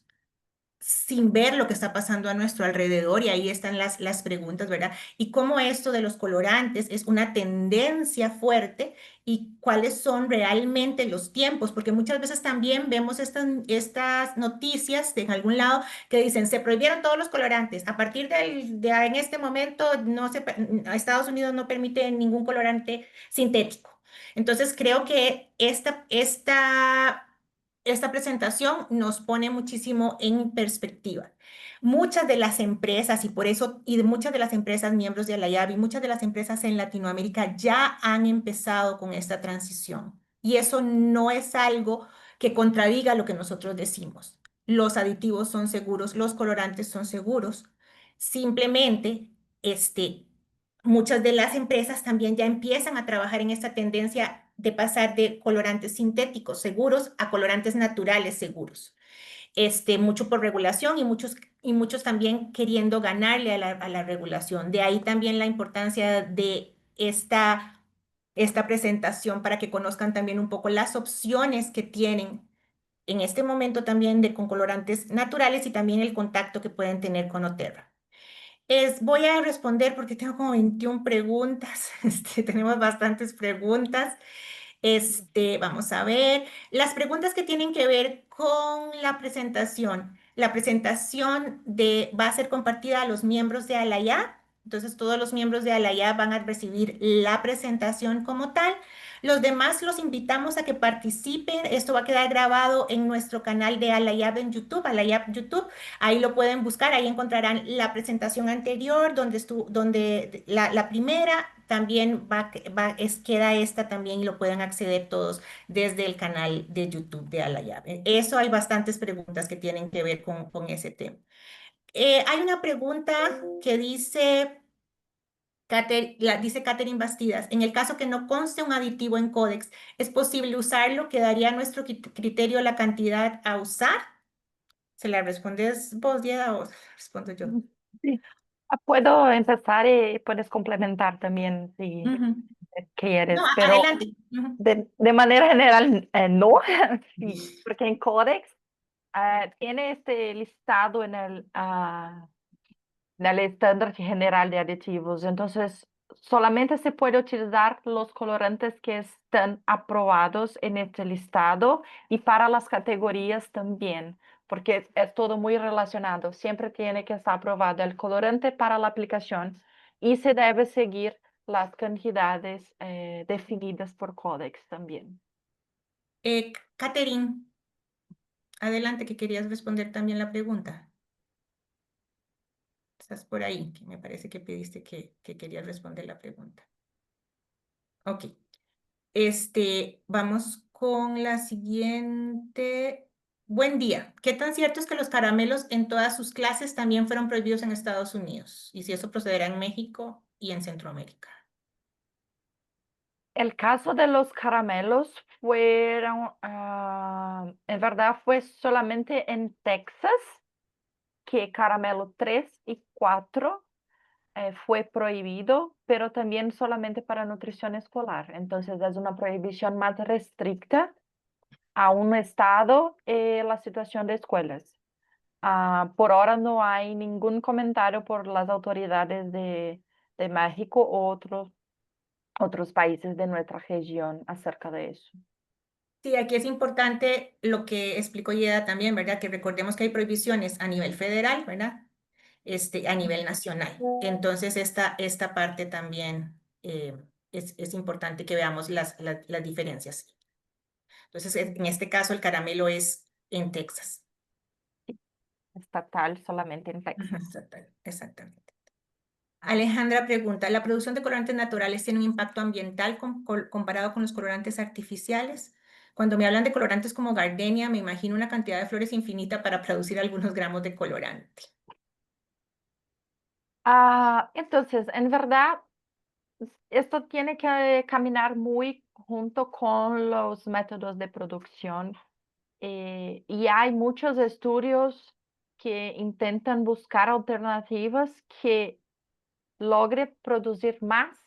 sin ver lo que está pasando a nuestro alrededor y ahí están las preguntas, ¿verdad? Y cómo esto de los colorantes es una tendencia fuerte y cuáles son realmente los tiempos, porque muchas veces también vemos estas noticias de en algún lado que dicen se prohibieron todos los colorantes, a partir en este momento Estados Unidos no permite ningún colorante sintético. Entonces creo que esta presentación nos pone muchísimo en perspectiva. Muchas de las empresas, y por eso, y muchas de las empresas miembros de Alayab y muchas de las empresas en Latinoamérica ya han empezado con esta transición. Y eso no es algo que contradiga lo que nosotros decimos. Los aditivos son seguros, los colorantes son seguros. Simplemente, muchas de las empresas también ya empiezan a trabajar en esta tendencia de pasar de colorantes sintéticos seguros a colorantes naturales seguros. Mucho por regulación y muchos también queriendo ganarle a la regulación. De ahí también la importancia de esta presentación para que conozcan también un poco las opciones que tienen en este momento también con colorantes naturales y también el contacto que pueden tener con Oterra. Voy a responder porque tengo como 21 preguntas. Tenemos bastantes preguntas. Vamos a ver. Las preguntas que tienen que ver con la presentación. La presentación va a ser compartida a los miembros de Alaya. Entonces, todos los miembros de Alaya van a recibir la presentación como tal. Los demás los invitamos a que participen. Esto va a quedar grabado en nuestro canal de Alayab en YouTube, Alayab YouTube. Ahí lo pueden buscar, ahí encontrarán la presentación anterior, donde la primera también queda esta también y lo pueden acceder todos desde el canal de YouTube de Alayab. Eso hay bastantes preguntas que tienen que ver con ese tema. Hay una pregunta que dice Catherine Bastidas, en el caso que no conste un aditivo en Codex, ¿es posible usarlo? ¿Quedaría a nuestro criterio la cantidad a usar? ¿Se la respondes vos, Diana, o respondo yo? Sí. Puedo empezar y puedes complementar también si Ujú. No, quieres, pero adelante. Ujú. de manera general no, sí, porque en Codex tiene este listado en el estándar general de aditivos. Entonces, solamente se puede utilizar los colorantes que están aprobados en este listado y para las categorías también. porque es todo muy relacionado. Siempre tiene que estar aprobado el colorante para la aplicación y se debe seguir las cantidades definidas por códex también. Catherine, adelante, que querías responder también la pregunta. Estás por ahí, que me parece que pediste que querías responder la pregunta. Ok. Vamos con la siguiente. Buen día. ¿Qué tan cierto es que los caramelos en todas sus clases también fueron prohibidos en Estados Unidos? Y si eso procederá en México y en Centroamérica. El caso de los caramelos fueron, en verdad fue solamente en Texas que caramelo 3 y 4 fue prohibido, pero también solamente para nutrición escolar. Entonces es una prohibición más restricta a un estado la situación de escuelas. Por ahora no hay ningún comentario por las autoridades de México o otros países de nuestra región acerca de eso. Sí, aquí es importante lo que explicó Yeda también, ¿verdad? Que recordemos que hay prohibiciones a nivel federal, ¿verdad? A nivel nacional. Entonces, esta parte también es importante que veamos las diferencias. Entonces, en este caso, el caramelo es en Texas. Estatal solamente en Ajá, Texas. exactamente. Alejandra pregunta, ¿la producción de colorantes naturales tiene un impacto ambiental comparado con los colorantes artificiales? Cuando me hablan de colorantes como gardenia, me imagino una cantidad de flores infinita para producir algunos gramos de colorante. Entonces, en verdad, esto tiene que caminar muy junto con los métodos de producción y hay muchos estudios que intentan buscar alternativas que logre producir más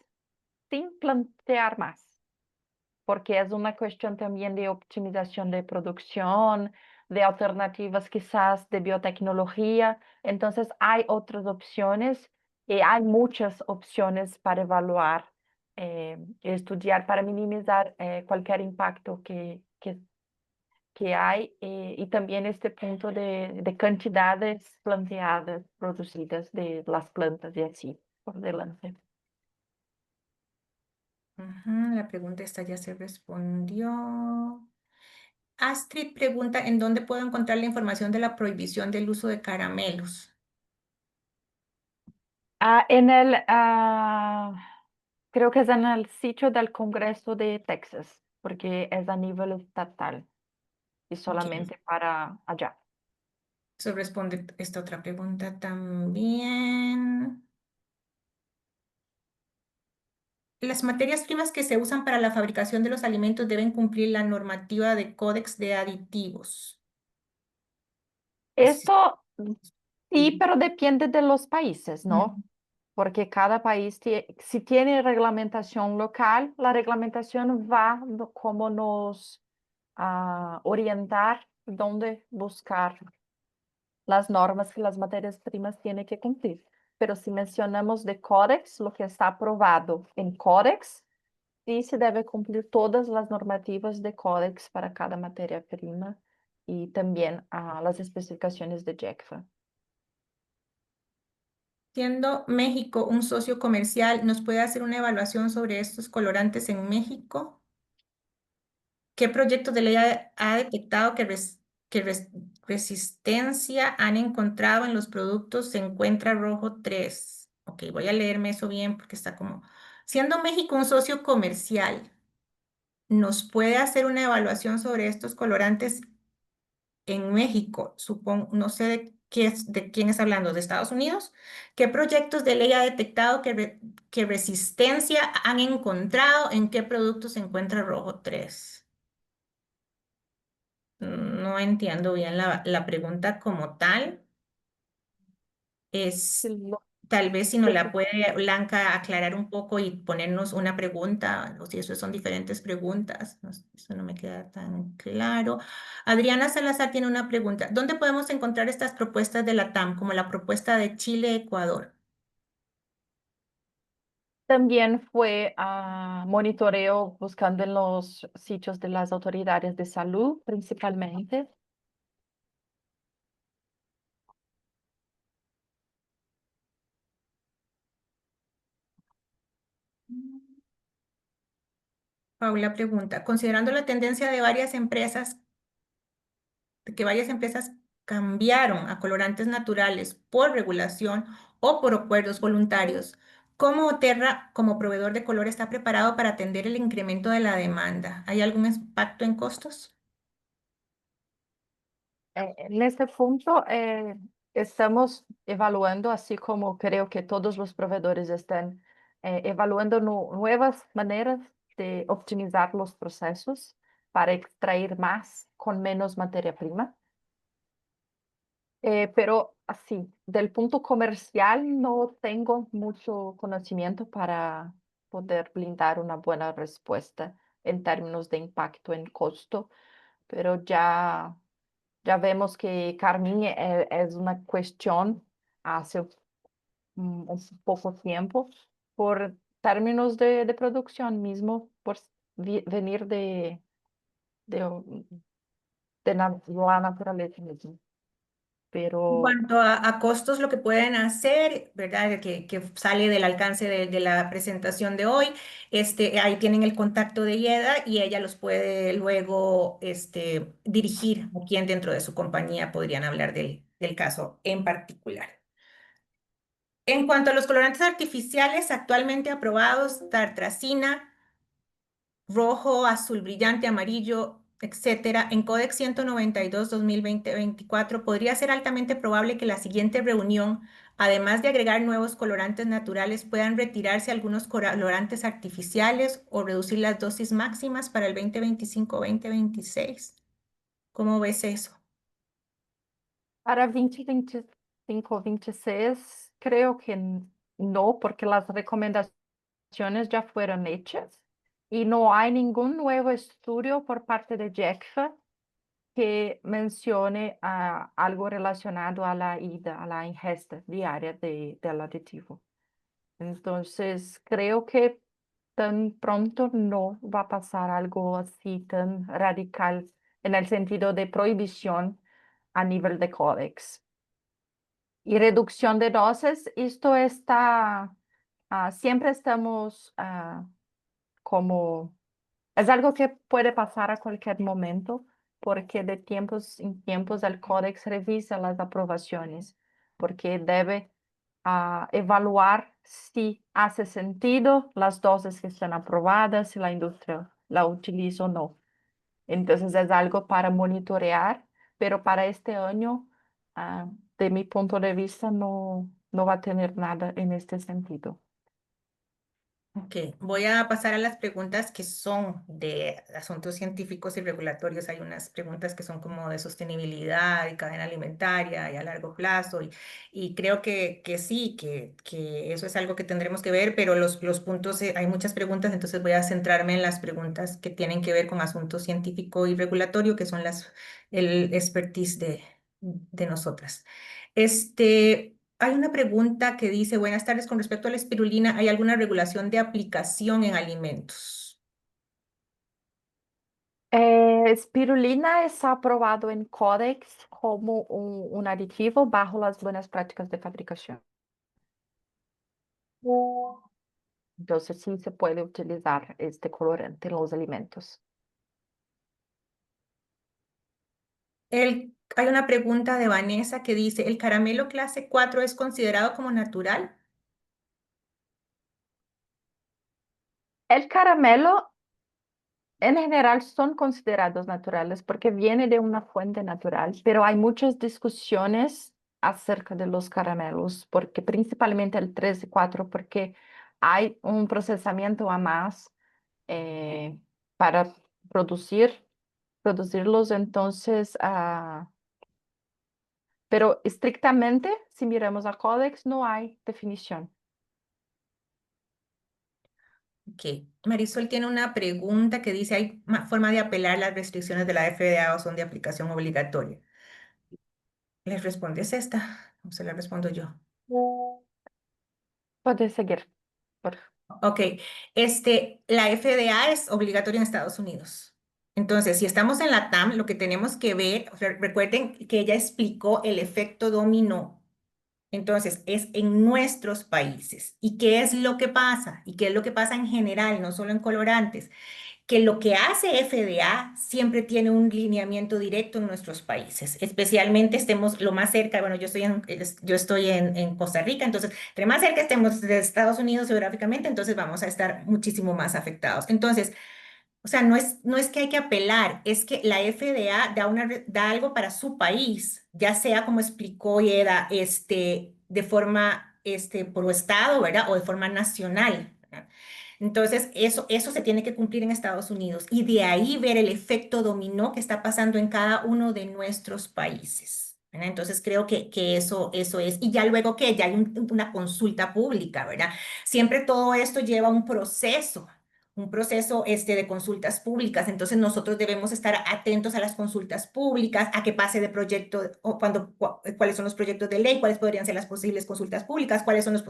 sin plantear más, porque es una cuestión también de optimización de producción, de alternativas quizás de biotecnología. Entonces hay otras opciones y hay muchas opciones para evaluar, estudiar para minimizar cualquier impacto que hay y también este punto de cantidades planteadas, producidas de las plantas y así por delante. Ujú, la pregunta esta ya se respondió. Astrid pregunta, ¿en dónde puedo encontrar la información de la prohibición del uso de caramelos? En creo que es en el sitio del Congreso de Texas, porque es a nivel estatal y Ok, solamente para allá. eso responde esta otra pregunta también. Las materias primas que se usan para la fabricación de los alimentos deben cumplir la normativa de Códex de Aditivos. Así. Esto sí, pero depende de los países, ¿no? Porque cada país, si tiene reglamentación local, la reglamentación va como nos orientar dónde buscar las normas que las materias primas tienen que cumplir. Pero si mencionamos de Codex, lo que está aprobado en Codex, sí se debe cumplir todas las normativas de Codex para cada materia prima y también las especificaciones de JECFA. Siendo México un socio comercial, ¿nos puede hacer una evaluación sobre estos colorantes en México? ¿Qué proyectos de ley ha detectado que resistencia han encontrado en los productos? Se encuentra rojo 3. Ok, voy a leerme eso bien porque está como... Siendo México un socio comercial, ¿nos puede hacer una evaluación sobre estos colorantes en México? Supongo, no sé de quién es hablando, ¿de Estados Unidos? ¿Qué proyectos de ley ha detectado que resistencia han encontrado? ¿En qué productos se encuentra rojo 3? No entiendo bien la pregunta como tal. Sí, Es tal vez si nos sí, la sí. puede Blanca aclarar un poco y ponernos una pregunta, o si eso son diferentes preguntas. Eso no me queda tan claro. Adriana Salazar tiene una pregunta. ¿Dónde podemos encontrar estas propuestas de la TAM, como la propuesta de Chile-Ecuador? También fue monitoreo buscando en los sitios de las autoridades de salud principalmente. Paula pregunta, considerando la tendencia de que varias empresas cambiaron a colorantes naturales por regulación o por acuerdos voluntarios, ¿cómo Oterra, como proveedor de color, está preparado para atender el incremento de la demanda? ¿Hay algún impacto en costos? En este punto, estamos evaluando, así como creo que todos los proveedores están evaluando nuevas maneras de optimizar los procesos para extraer más con menos materia prima. Pero así, del punto comercial no tengo mucho conocimiento para poder brindar una buena respuesta en términos de impacto en costo, pero ya vemos que Carmín es una cuestión hace un poco tiempo por términos de producción mismo, por venir de, la naturaleza mismo. En Pero cuanto a costos, lo que pueden hacer, ¿verdad? Que sale del alcance de la presentación de hoy, ahí tienen el contacto de Yeda y ella los puede luego dirigir a quien dentro de su compañía podrían hablar del caso en particular. En cuanto a los colorantes artificiales actualmente aprobados, tartrazina, rojo, azul brillante, amarillo, etcétera, en Codex 192-2020-24, podría ser altamente probable que la siguiente reunión, además de agregar nuevos colorantes naturales, puedan retirarse algunos colorantes artificiales o reducir las dosis máximas para el 2025-2026. ¿Cómo ves eso? para 2025, 26, creo que no, porque las recomendaciones ya fueron hechas y no hay ningún nuevo estudio por parte de JECFA que mencione algo relacionado a la ida, a la ingesta diaria del aditivo. Entonces, creo que tan pronto no va a pasar algo así tan radical en el sentido de prohibición a nivel de códex. Y reducción de dosis, esto está, siempre estamos como, es algo que puede pasar a cualquier momento, porque de tiempos en tiempos el códex revisa las aprobaciones, porque debe evaluar si hace sentido las dosis que están aprobadas, si la industria la utiliza o no. Entonces es algo para monitorear, pero para este año, ah, de mi punto de vista, no va a tener nada en este sentido. Ok, voy a pasar a las preguntas que son de asuntos científicos y regulatorios. Hay unas preguntas que son como de sostenibilidad y cadena alimentaria y a largo plazo. Y creo que sí, que eso es algo que tendremos que ver, pero los puntos, hay muchas preguntas, entonces voy a centrarme en las preguntas que tienen que ver con asuntos científico y regulatorio, que son el expertise de nosotras. Hay una pregunta que dice, buenas tardes, con respecto a la espirulina, ¿hay alguna regulación de aplicación en alimentos? Spirulina es aprobado en Codex como un aditivo bajo las buenas prácticas de fabricación. Entonces sí se puede utilizar este colorante en los alimentos. Hay una pregunta de Vanessa que dice, ¿el caramelo clase 4 es considerado como natural? El caramelo en general son considerados naturales porque viene de una fuente natural, pero hay muchas discusiones acerca de los caramelos, porque principalmente el 3 y 4, porque hay un procesamiento a más eh, para producir, producirlos, entonces, pero estrictamente, si miramos a Codex, no hay definición. Ok. Marisol tiene una pregunta que dice, ¿hay forma de apelar las restricciones de la FDA o son de aplicación obligatoria? ¿Les respondes esta? ¿O se la respondo yo? Puede seguir. Por- Ok, la FDA es obligatoria en Estados Unidos. Entonces, si estamos en la TAM, lo que tenemos que ver, o sea, recuerden que ella explicó el efecto dominó Entonces, es en nuestros países. ¿Y qué es lo que pasa? ¿Y qué es lo que pasa en general, no solo en colorantes? Que lo que hace FDA siempre tiene un lineamiento directo en nuestros países, especialmente estemos lo más cerca, bueno, yo estoy en Costa Rica, entonces, entre más cerca estemos de Estados Unidos geográficamente, entonces vamos a estar muchísimo más afectados. Entonces, o sea, no es que hay que apelar, es que la FDA da algo para su país, ya sea como explicó Yeda, de forma, por estado, ¿verdad? O de forma nacional, ¿verdad? Entonces, eso se tiene que cumplir en Estados Unidos y de ahí ver el efecto dominó que está pasando en cada uno de nuestros países, ¿verdad? Entonces, creo que eso es. Y ya luego que ya hay una consulta pública, ¿verdad? Siempre todo esto lleva un proceso de consultas públicas. Entonces, nosotros debemos estar atentos a las consultas públicas, a qué pase de proyecto, o cuáles son los proyectos de ley, cuáles podrían ser las posibles consultas públicas, cuáles son los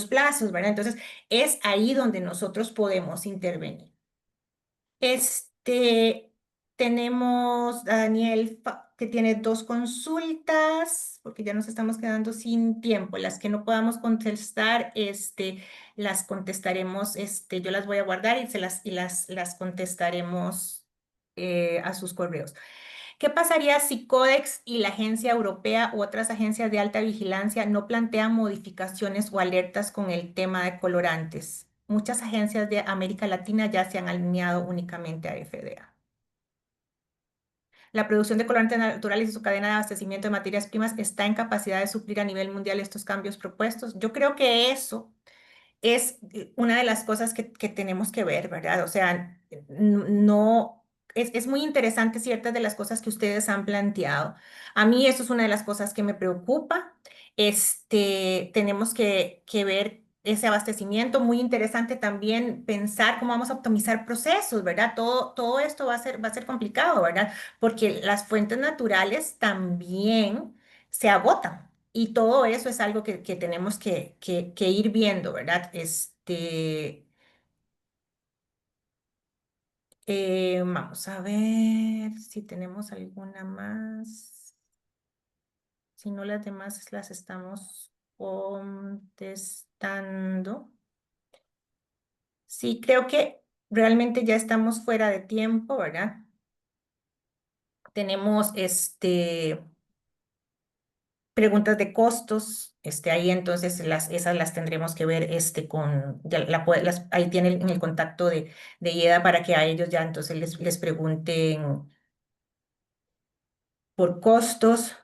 plazos, ¿verdad? Entonces, es ahí donde nosotros podemos intervenir. Este, tenemos a Daniel que tiene dos consultas, porque ya nos estamos quedando sin tiempo. Las que no podamos contestar, las contestaremos, yo las voy a guardar y las contestaremos a sus correos. ¿Qué pasaría si Codex y la Agencia Europea u otras agencias de alta vigilancia no plantean modificaciones o alertas con el tema de colorantes? Muchas agencias de América Latina ya se han alineado únicamente a FDA. La producción de colorantes naturales y su cadena de abastecimiento de materias primas está en capacidad de suplir a nivel mundial estos cambios propuestos. Yo creo que eso es una de las cosas que tenemos que ver, ¿verdad? O sea, no, es muy interesante ciertas de las cosas que ustedes han planteado. A mí eso es una de las cosas que me preocupa. Tenemos que ver ese abastecimiento. Muy interesante también pensar cómo vamos a optimizar procesos, ¿verdad? Todo esto va a ser complicado, ¿verdad? Porque las fuentes naturales también se agotan. Y todo eso es algo que tenemos que ir viendo, ¿verdad? Vamos a ver si tenemos alguna más. Si no, las demás las estamos contestando. Sí, creo que realmente ya estamos fuera de tiempo, ¿verdad? Tenemos preguntas de costos, ahí entonces esas las tendremos que ver ya ahí tiene en el contacto de IEDA para que a ellos ya entonces les pregunten por costos.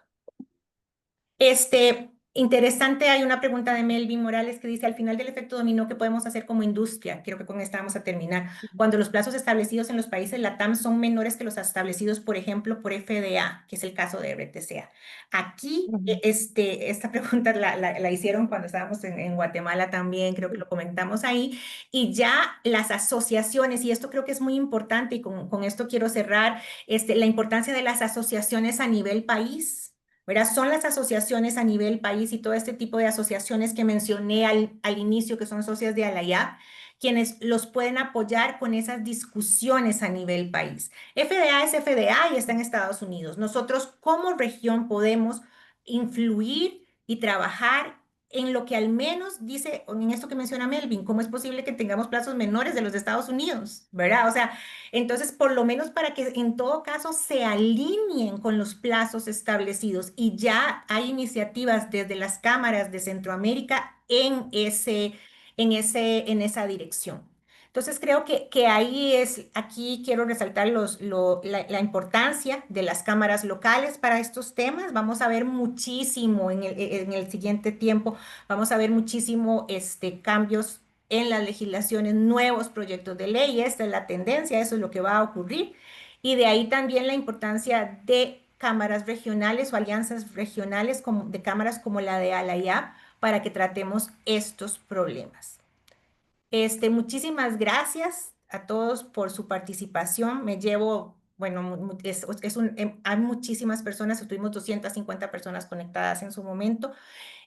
Interesante, hay una pregunta de Melvin Morales que dice, al final del efecto dominó, ¿qué podemos hacer como industria? Creo que con esta vamos a terminar. Cuando los plazos establecidos en los países LATAM son menores que los establecidos, por ejemplo, por FDA, que es el caso de RTCA. Aquí, Ujú. esta pregunta la hicieron cuando estábamos en Guatemala también, creo que lo comentamos ahí, y ya las asociaciones, y esto creo que es muy importante, y con esto quiero cerrar, la importancia de las asociaciones a nivel país. ¿Verdad? Son las asociaciones a nivel país y todo este tipo de asociaciones que mencioné al inicio, que son socias de Alayá, quienes los pueden apoyar con esas discusiones a nivel país. FDA es FDA y está en Estados Unidos. Nosotros como región podemos influir y trabajar en lo que al menos dice, en esto que menciona Melvin, cómo es posible que tengamos plazos menores de los de Estados Unidos, ¿verdad? O sea, entonces, por lo menos para que en todo caso se alineen con los plazos establecidos y ya hay iniciativas desde las cámaras de Centroamérica en esa dirección. Entonces, creo que aquí quiero resaltar la importancia de las cámaras locales para estos temas. Vamos a ver muchísimo en el siguiente tiempo, vamos a ver muchísimo cambios en las legislaciones, nuevos proyectos de ley. Esta es la tendencia, eso es lo que va a ocurrir. Y de ahí también la importancia de cámaras regionales o alianzas regionales de cámaras como la de Alayá para que tratemos estos problemas. Muchísimas gracias a todos por su participación. Me llevo, bueno, hay muchísimas personas, tuvimos 250 personas conectadas en su momento.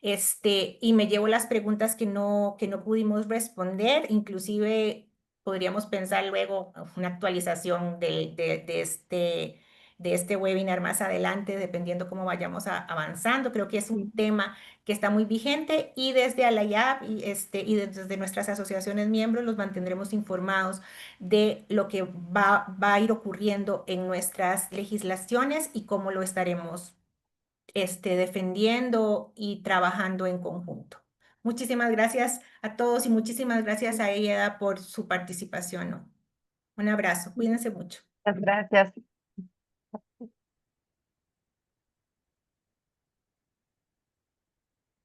Y me llevo las preguntas que no pudimos responder, inclusive podríamos pensar luego una actualización de de este webinar más adelante, dependiendo cómo vayamos avanzando. Creo que es un Sí. tema que está muy vigente y desde Alayab y desde nuestras asociaciones miembros los mantendremos informados de lo que va a ir ocurriendo en nuestras legislaciones y cómo lo estaremos defendiendo y trabajando en conjunto. Muchísimas gracias a todos y muchísimas gracias a ella por su participación, ¿no? Un abrazo, cuídense mucho. Muchas gracias.